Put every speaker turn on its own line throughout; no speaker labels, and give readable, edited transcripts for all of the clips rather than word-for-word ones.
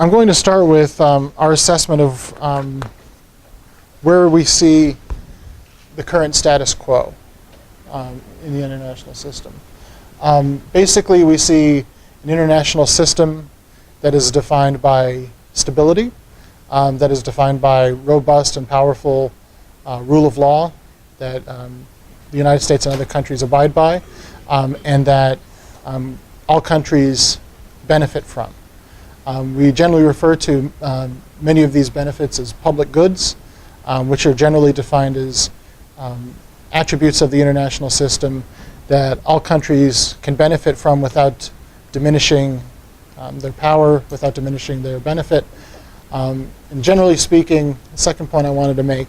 I'm going to start with our assessment of where we see the current status quo in the international system. Basically, we see an international system that is defined by stability, that is defined by robust and powerful rule of law that the United States and other countries abide by, and that all countries benefit from. We generally refer to many of these benefits as public goods, which are generally defined as attributes of the international system that all countries can benefit from without diminishing their power, without diminishing their benefit. And generally speaking, the second point I wanted to make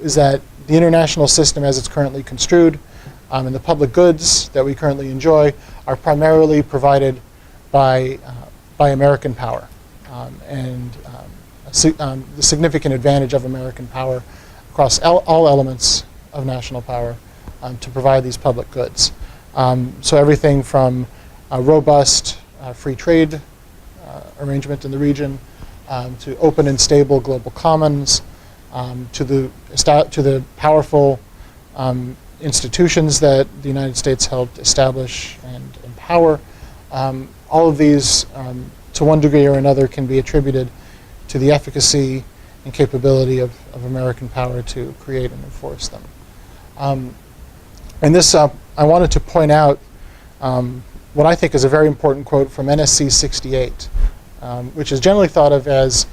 is that the international system as it's currently construed and the public goods that we currently enjoy are primarily provided by American power and the significant advantage of American power across all elements of national power to provide these public goods. So everything from a robust free trade arrangement in the region to open and stable global commons, to the powerful institutions that the United States helped establish and empower. All of these, to one degree or another, can be attributed to the efficacy and capability of American power to create and enforce them. And this, I wanted to point out what I think is a very important quote from NSC 68, which is generally thought of as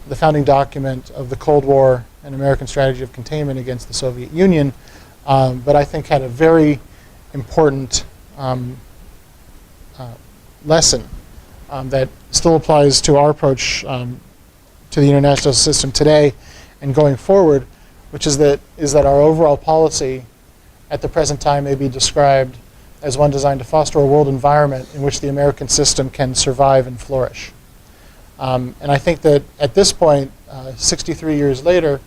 the founding document of the Cold War and American strategy of containment against the Soviet Union, but I think had a very important lesson that still applies to our approach to the international system today and going forward, which is that our overall policy at the present time may be described as one designed to foster a world environment in which the American system can survive and flourish. And I think that at this point, 63 years later,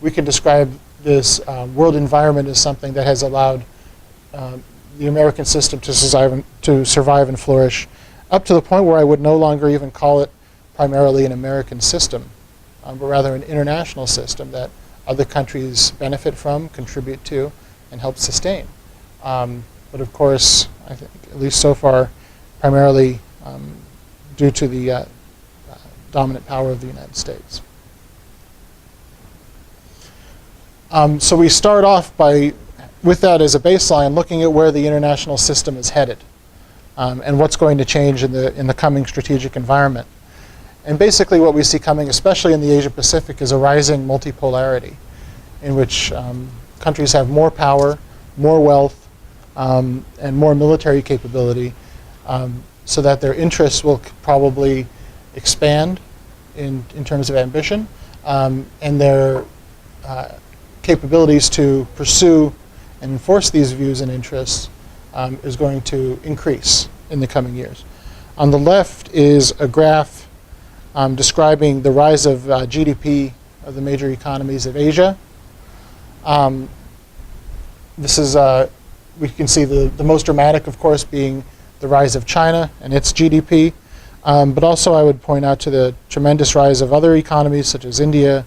we can describe this world environment as something that has allowed the American system to survive and flourish, up to the point where I would no longer even call it primarily an American system, but rather an international system that other countries benefit from, contribute to, and help sustain. But of course, I think, at least so far, primarily due to the dominant power of the United States. So we start off with that as a baseline, looking at where the international system is headed and what's going to change in the coming strategic environment. And basically what we see coming, especially in the Asia Pacific, is a rising multipolarity in which countries have more power, more wealth, and more military capability, so that their interests will probably expand in terms of ambition, and their capabilities to pursue and enforce these views and interests is going to increase in the coming years. On the left is a graph describing the rise of GDP of the major economies of Asia. This is, we can see the most dramatic, of course, being the rise of China and its GDP. But also I would point out to the tremendous rise of other economies such as India,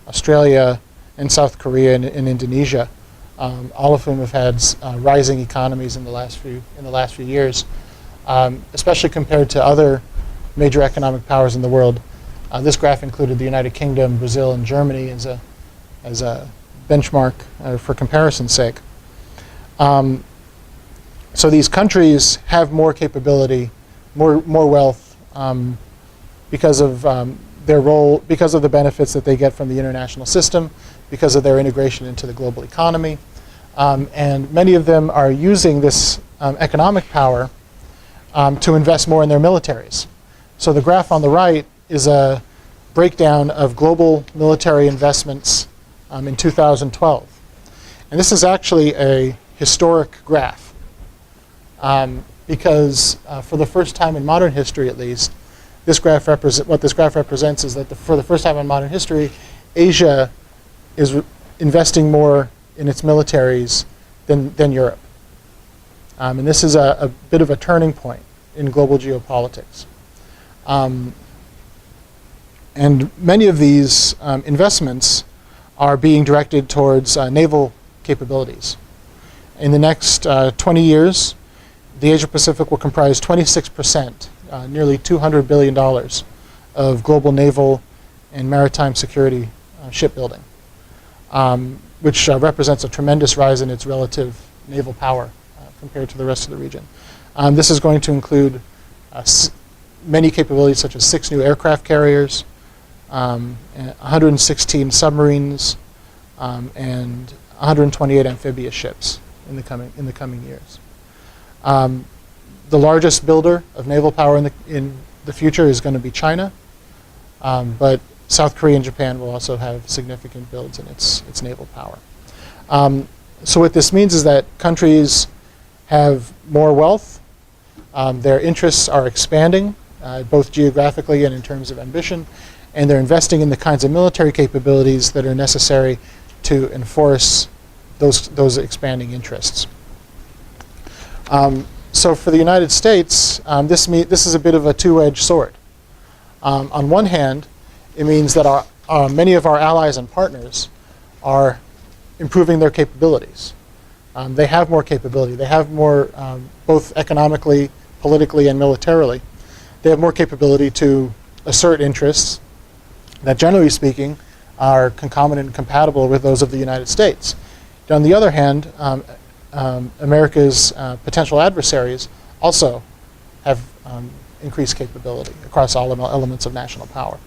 Australia, and South Korea and Indonesia, all of whom have had rising economies in the last few years, especially compared to other major economic powers in the world. This graph included the United Kingdom, Brazil, and Germany as a benchmark for comparison's sake. So these countries have more capability, more wealth, because of their role, because of the benefits that they get from the international system, because of their integration into the global economy. And many of them are using this economic power to invest more in their militaries. So the graph on the right is a breakdown of global military investments in 2012. And this is actually a historic graph because for the first time in modern history, at least, what this graph represents is that for the first time in modern history, Asia is investing more in its militaries than Europe. And this is a bit of a turning point in global geopolitics. And many of these investments are being directed towards naval capabilities. In the next 20 years, the Asia-Pacific will comprise 26%, nearly $200 billion of global naval and maritime security shipbuilding, which represents a tremendous rise in its relative naval power compared to the rest of the region. This is going to include many capabilities such as 6 new aircraft carriers, 116 submarines, and 128 amphibious ships in the coming years. The largest builder of naval power in the future is going to be China, but South Korea and Japan will also have significant builds in its naval power. So what this means is that countries have more wealth, their interests are expanding, both geographically and in terms of ambition, and they're investing in the kinds of military capabilities that are necessary to enforce those expanding interests. So for the United States, this is a bit of a two-edged sword. On one hand, it means that many of our allies and partners are improving their capabilities. They have more capability. They have more, both economically, politically, and militarily. They have more capability to assert interests that, generally speaking, are concomitant and compatible with those of the United States. On the other hand, America's potential adversaries also have increased capability across all elements of national power.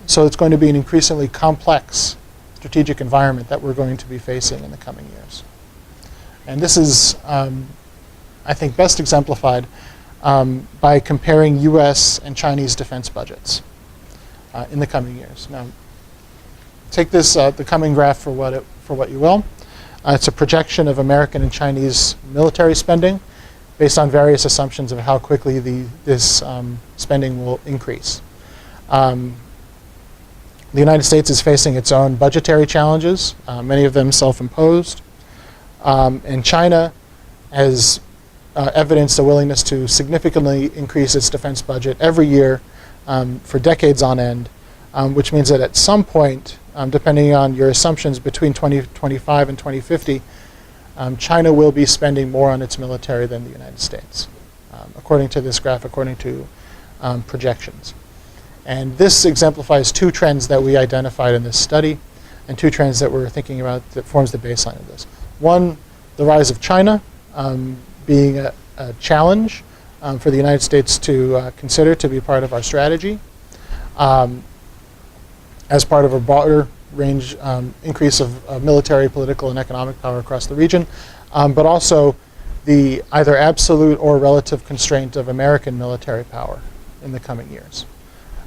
So it's going to be an increasingly complex strategic environment that we're going to be facing in the coming years. And this is, I think, best exemplified by comparing US and Chinese defense budgets in the coming years. Now, take this, the coming graph for what you will. It's a projection of American and Chinese military spending based on various assumptions of how quickly this spending will increase. The United States is facing its own budgetary challenges, many of them self-imposed. And China has evidenced a willingness to significantly increase its defense budget every year for decades on end, which means that at some point, depending on your assumptions between 2025 and 2050, China will be spending more on its military than the United States, according to this graph, according to projections. And this exemplifies two trends that we identified in this study, and two trends that we're thinking about that forms the baseline of this. One, the rise of China being a challenge for the United States to consider to be part of our strategy as part of a broader range increase of military, political, and economic power across the region, but also the either absolute or relative constraint of American military power in the coming years.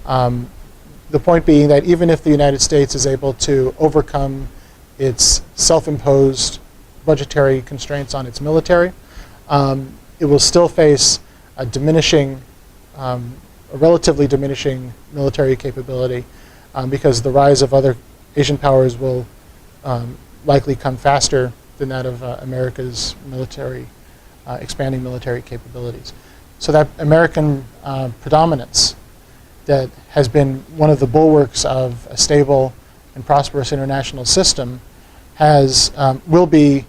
The point being that even if the United States is able to overcome its self-imposed budgetary constraints on its military, it will still face a relatively diminishing military capability because the rise of other Asian powers will likely come faster than that of America's expanding military capabilities. So that American predominance that has been one of the bulwarks of a stable and prosperous international system will be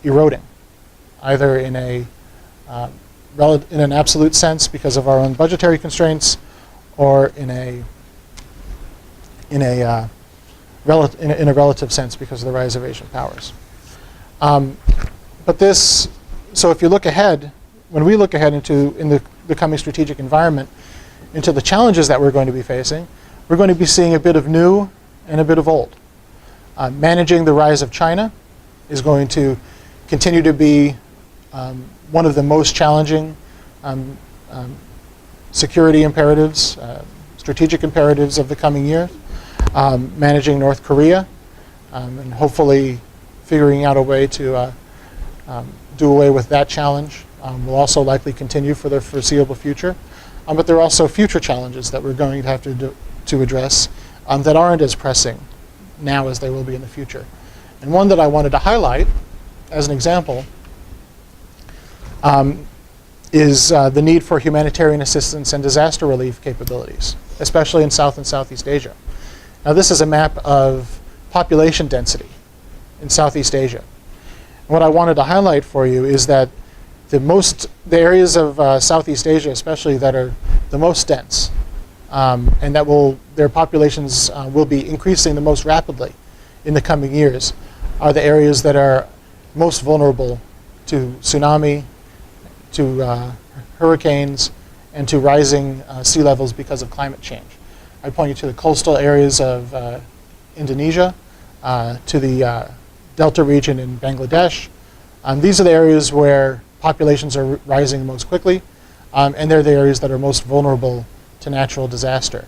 eroding, either in an absolute sense because of our own budgetary constraints, or in a relative sense because of the rise of Asian powers. So if you look ahead, when we look ahead into the coming strategic environment, into the challenges that we're going to be facing, we're going to be seeing a bit of new and a bit of old. Managing the rise of China is going to continue to be one of the most challenging security imperatives, strategic imperatives of the coming year. Managing North Korea and hopefully figuring out a way to do away with that challenge will also likely continue for the foreseeable future. But there are also future challenges that we're going to have to address that aren't as pressing now as they will be in the future. And one that I wanted to highlight as an example is the need for humanitarian assistance and disaster relief capabilities, especially in South and Southeast Asia. Now, this is a map of population density in Southeast Asia. And what I wanted to highlight for you is that the areas of Southeast Asia, especially, that are the most dense, and that their populations will be increasing the most rapidly in the coming years, are the areas that are most vulnerable to tsunami, to hurricanes, and to rising sea levels because of climate change. I point you to the coastal areas of Indonesia, to the Delta region in Bangladesh. These are the areas where populations are rising most quickly, and they're the areas that are most vulnerable to natural disaster.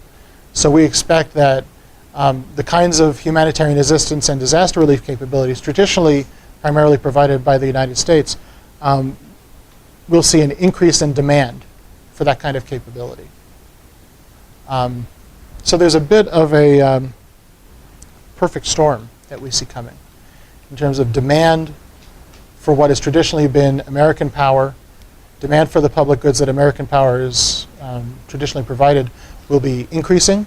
So we expect that the kinds of humanitarian assistance and disaster relief capabilities traditionally primarily provided by the United States, we'll see an increase in demand for that kind of capability. So there's a bit of a perfect storm that we see coming in terms of demand for what has traditionally been American power. Demand for the public goods that American power has traditionally provided will be increasing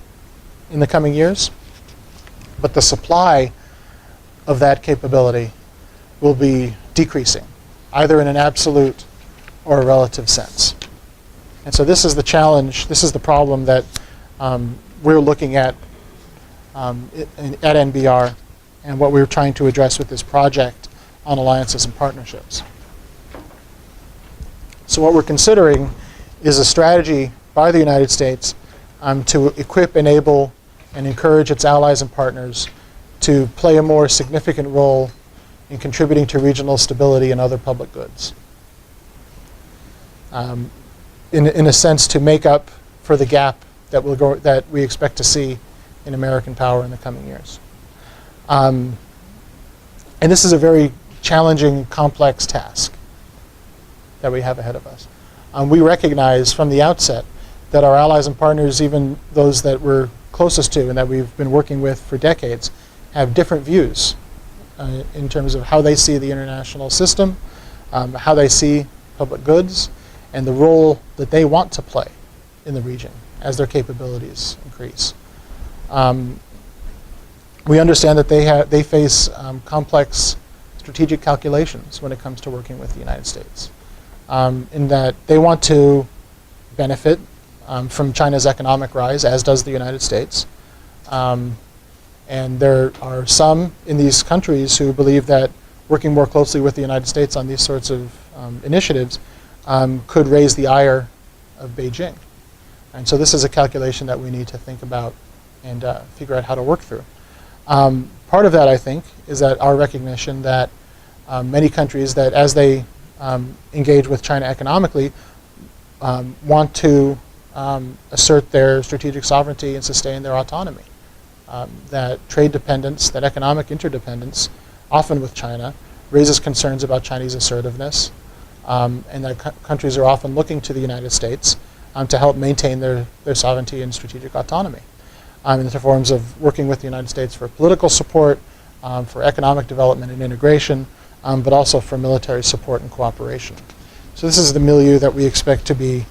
in the coming years, but the supply of that capability will be decreasing, either in an absolute or a relative sense. And so this is the challenge, this is the problem that we're looking at NBR, and what we're trying to address with this project on alliances and partnerships. So what we're considering is a strategy by the United States to equip, enable, and encourage its allies and partners to play a more significant role in contributing to regional stability and other public goods. In a sense, to make up for the gap that we expect to see in American power in the coming years. And this is a very challenging, complex task that we have ahead of us. We recognize from the outset that our allies and partners, even those that we're closest to and that we've been working with for decades, have different views in terms of how they see the international system, how they see public goods, and the role that they want to play in the region as their capabilities increase. We understand that they face complex strategic calculations when it comes to working with the United States, in that they want to benefit from China's economic rise, as does the United States. And there are some in these countries who believe that working more closely with the United States on these sorts of initiatives could raise the ire of Beijing. And so this is a calculation that we need to think about and figure out how to work through. Part of that, I think, is that our recognition that many countries that, as they engage with China economically, want to assert their strategic sovereignty and sustain their autonomy. That trade dependence, that economic interdependence, often with China, raises concerns about Chinese assertiveness, and that countries are often looking to the United States to help maintain their sovereignty and strategic autonomy, in the forms of working with the United States for political support, for economic development and integration, but also for military support and cooperation. So this is the milieu that we expect to be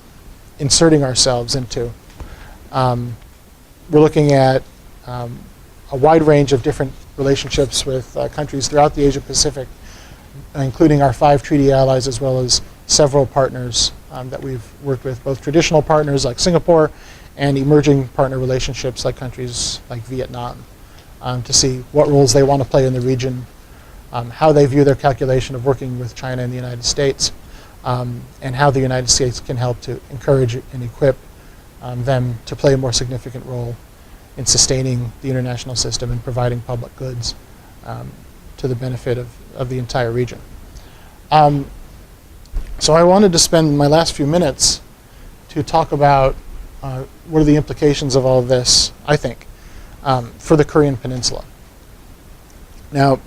inserting ourselves into. We're looking at a wide range of different relationships with countries throughout the Asia-Pacific, including our 5 treaty allies, as well as several partners that we've worked with, both traditional partners like Singapore and emerging partner relationships like countries like Vietnam, to see what roles they want to play in the region, how they view their calculation of working with China and the United States, and how the United States can help to encourage and equip them to play a more significant role in sustaining the international system and providing public goods to the benefit of the entire region. So I wanted to spend my last few minutes to talk about what are the implications of all of this, I think, for the Korean Peninsula. Now,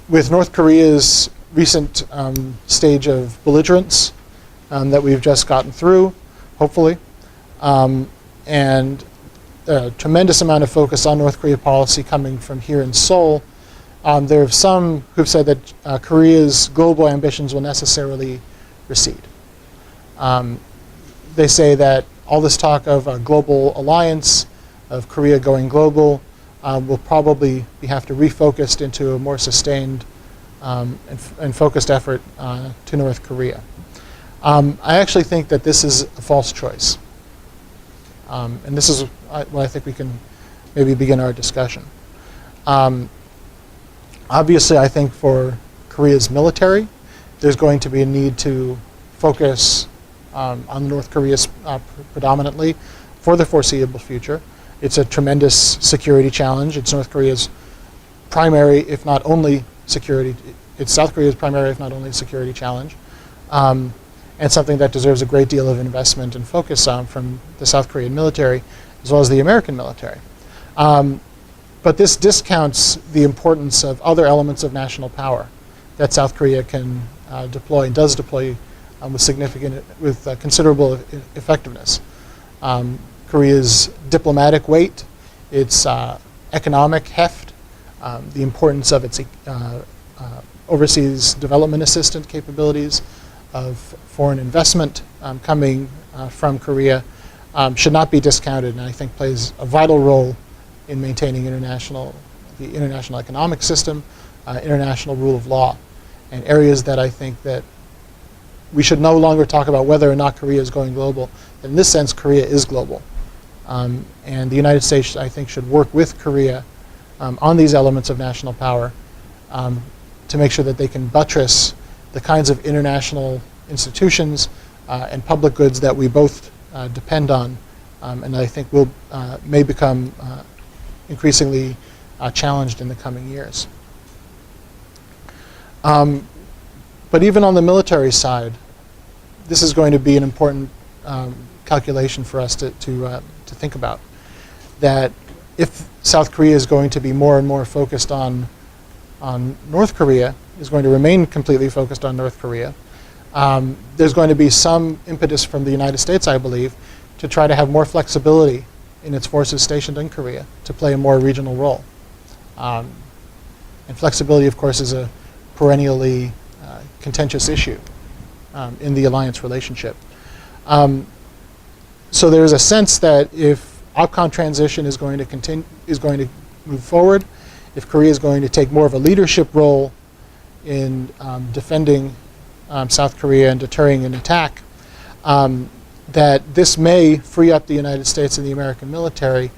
with North Korea's recent stage of belligerence that we've just gotten through, hopefully, and a tremendous amount of focus on North Korea policy coming from here in Seoul, there are some who've said that Korea's global ambitions will necessarily recede. They say that all this talk of a global alliance, of Korea going global, will probably have to refocused into a more sustained and focused effort to North Korea. I actually think that this is a false choice. And this is what I think we can maybe begin our discussion. Obviously, I think for Korea's military, there's going to be a need to focus on North Korea predominantly for the foreseeable future. It's a tremendous security challenge. It's North Korea's primary, if not only security. It's South Korea's primary, if not only security challenge, and something that deserves a great deal of investment and focus from the South Korean military as well as the American military. But this discounts the importance of other elements of national power that South Korea can deploy and does deploy with considerable effectiveness. Korea's diplomatic weight, its economic heft, the importance of its overseas development assistance capabilities, of foreign investment coming from Korea should not be discounted, and I think plays a vital role in maintaining the international economic system, international rule of law, and areas that I think that we should no longer talk about whether or not Korea is going global. In this sense, Korea is global. And the United States, I think, should work with Korea on these elements of national power to make sure that they can buttress the kinds of international institutions and public goods that we both depend on, and I think may become increasingly challenged in the coming years. But even on the military side, this is going to be an important calculation for us to think about. That if South Korea is going to be more and more focused on North Korea, is going to remain completely focused on North Korea, there's going to be some impetus from the United States, I believe, to try to have more flexibility in its forces stationed in Korea to play a more regional role. And flexibility, of course, is a perennially contentious issue in the alliance relationship. So there's a sense that if OPCON transition is going to move forward, if Korea is going to take more of a leadership role in defending South Korea and deterring an attack, that this may free up the United States and the American military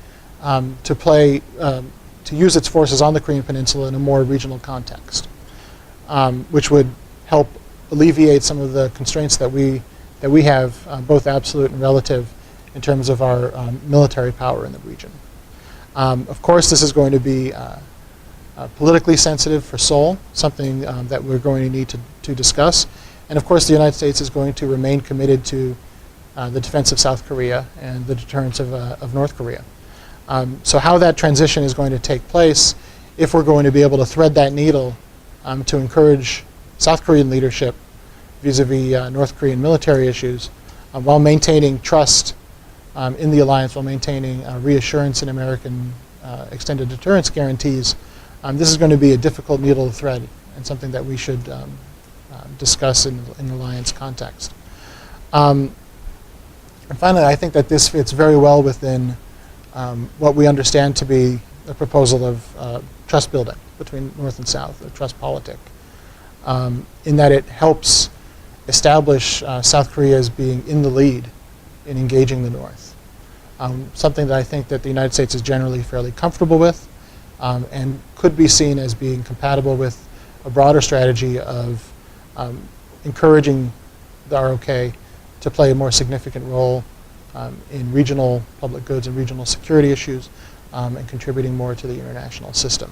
to use its forces on the Korean Peninsula in a more regional context, which would help alleviate some of the constraints that we have, both absolute and relative, in terms of our military power in the region. Of course, this is going to be politically sensitive for Seoul, something that we're going to need to discuss. And of course, the United States is going to remain committed to the defense of South Korea and the deterrence of North Korea. So how that transition is going to take place, if we're going to be able to thread that needle to encourage South Korean leadership vis-a-vis North Korean military issues, while maintaining trust in the alliance, while maintaining reassurance in American extended deterrence guarantees, this is going to be a difficult needle to thread and something that we should discuss in the alliance context. And finally, I think that this fits very well within what we understand to be the proposal of trust building between North and South, or trust politic, in that it helps establish South Korea as being in the lead in engaging the North. Something that I think that the United States is generally fairly comfortable with, and could be seen as being compatible with a broader strategy of encouraging the ROK to play a more significant role in regional public goods and regional security issues, and contributing more to the international system.